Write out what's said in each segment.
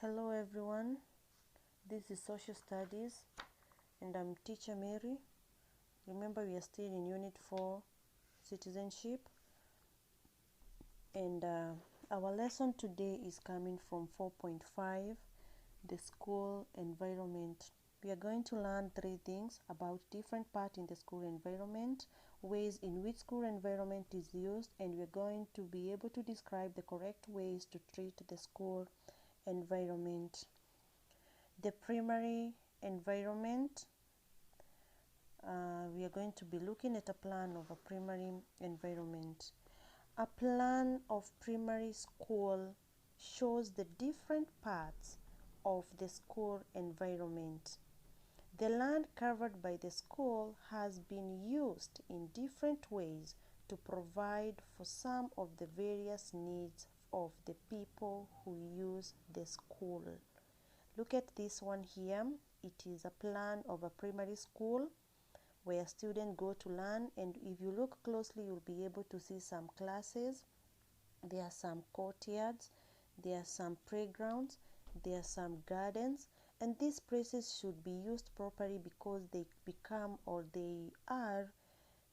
Hello everyone, this is Social Studies and I'm Teacher Mary. Remember we are still in Unit 4, Citizenship, and our lesson today is coming from 4.5, the school environment. We are going to learn 3 things about different parts in the school environment, ways in which school environment is used, and we're going to be able to describe the correct ways to treat the school environment. The primary environment, we are going to be looking at a plan of a primary environment. A plan of primary school shows the different parts of the school environment. The land covered by the school has been used in different ways to provide for some of the various needs of the people who use the school. Look at this one here. It is a plan of a primary school where students go to learn, and if you look closely you'll be able to see some classes. There are some courtyards, there are some playgrounds, there are some gardens, and these places should be used properly because they become, or they are,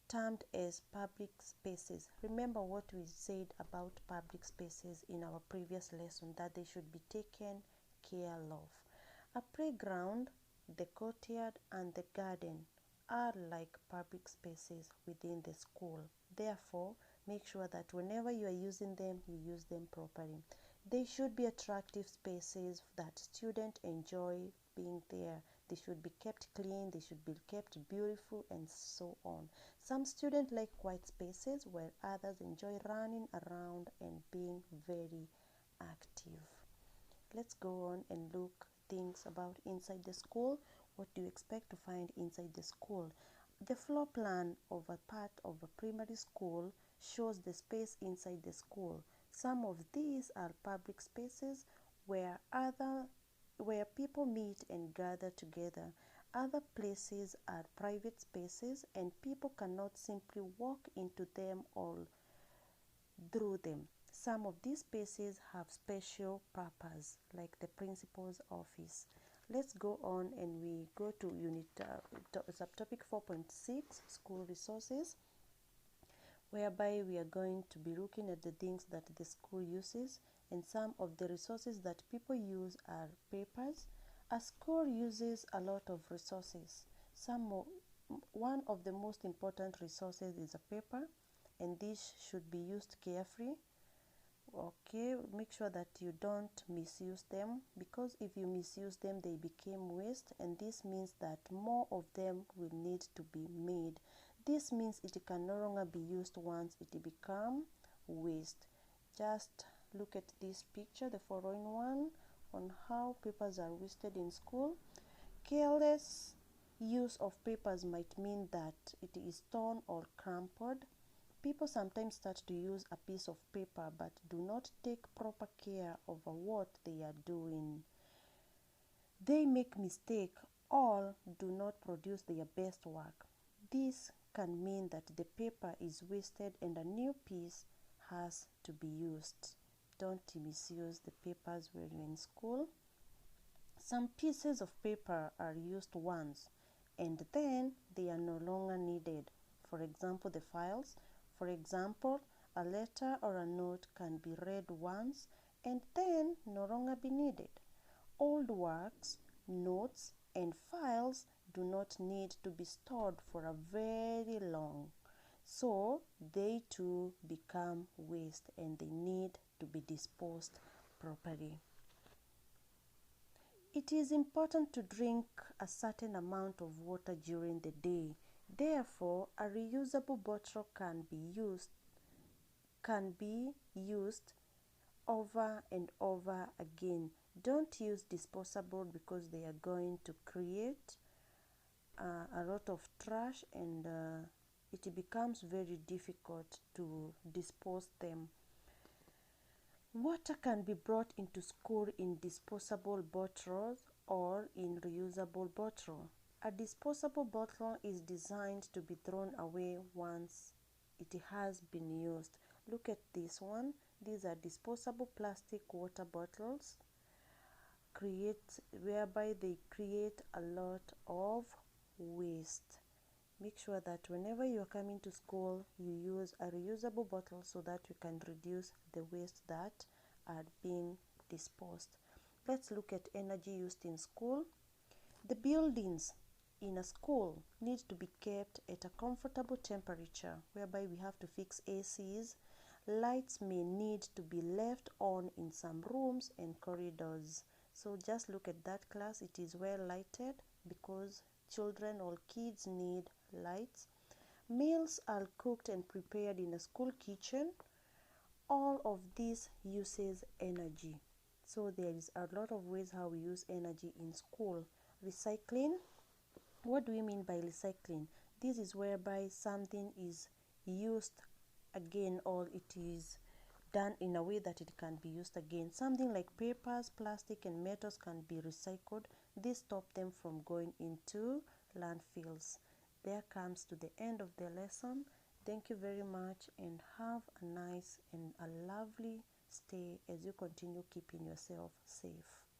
termed as public spaces. Remember what we said about public spaces in our previous lesson, that they should be taken care of. A playground, the courtyard, and the garden are like public spaces within the school. Therefore, make sure that whenever you are using them, you use them properly. They should be attractive spaces that students enjoy being there. They should be kept clean, they should be kept beautiful, and so on. Some students like white spaces, while others enjoy running around and being very active. Let's go on and look things about inside the school. What do you expect to find inside the school? The floor plan of a part of a primary school shows the space inside the school. Some of these are public spaces where people meet and gather together. Other places are private spaces and people cannot simply walk into them or through them. Some of these spaces have special purpose, like the principal's office. Let's go on and we go to subtopic 4.6, school resources, whereby we are going to be looking at the things that the school uses, and some of the resources that people use are papers. A school uses a lot of resources. One of the most important resources is a paper, and this should be used carefully. Okay, make sure that you don't misuse them, because if you misuse them they became waste, and this means that more of them will need to be made. This means it can no longer be used once it become waste. Just look at this picture, the following one, on how papers are wasted in school. Careless use of papers might mean that it is torn or crumpled. People sometimes start to use a piece of paper but do not take proper care over what they are doing. They make mistakes or do not produce their best work. This can mean that the paper is wasted and a new piece has to be used. Don't misuse the papers when you're in school. Some pieces of paper are used once and then they are no longer needed. For example, the files. For example, a letter or a note can be read once and then no longer be needed. Old works, notes, and files do not need to be stored for a very long, so they too become waste and they need to be disposed properly. It is important to drink a certain amount of water during the day. Therefore, a reusable bottle can be used over and over again. Don't use disposable because they are going to create a lot of trash, and it becomes very difficult to dispose them. Water can be brought into school in disposable bottles or in reusable bottle. A disposable bottle is designed to be thrown away once it has been used. Look at this one. These are disposable plastic water bottles. they create a lot of waste. Make sure that whenever you're coming to school, you use a reusable bottle so that you can reduce the waste that are being disposed. Let's look at energy used in school. The buildings in a school need to be kept at a comfortable temperature, whereby we have to fix ACs. Lights may need to be left on in some rooms and corridors. So just look at that class. It is well lighted because children or kids need lights. Meals are cooked and prepared in a school kitchen. All of this uses energy. So there is a lot of ways how we use energy in school. Recycling. What do we mean by recycling? This is whereby something is used again, or it is done in a way that it can be used again. Something like papers, plastic, and metals can be recycled. This stops them from going into landfills. There comes to the end of the lesson. Thank you very much, and have a nice and a lovely stay as you continue keeping yourself safe.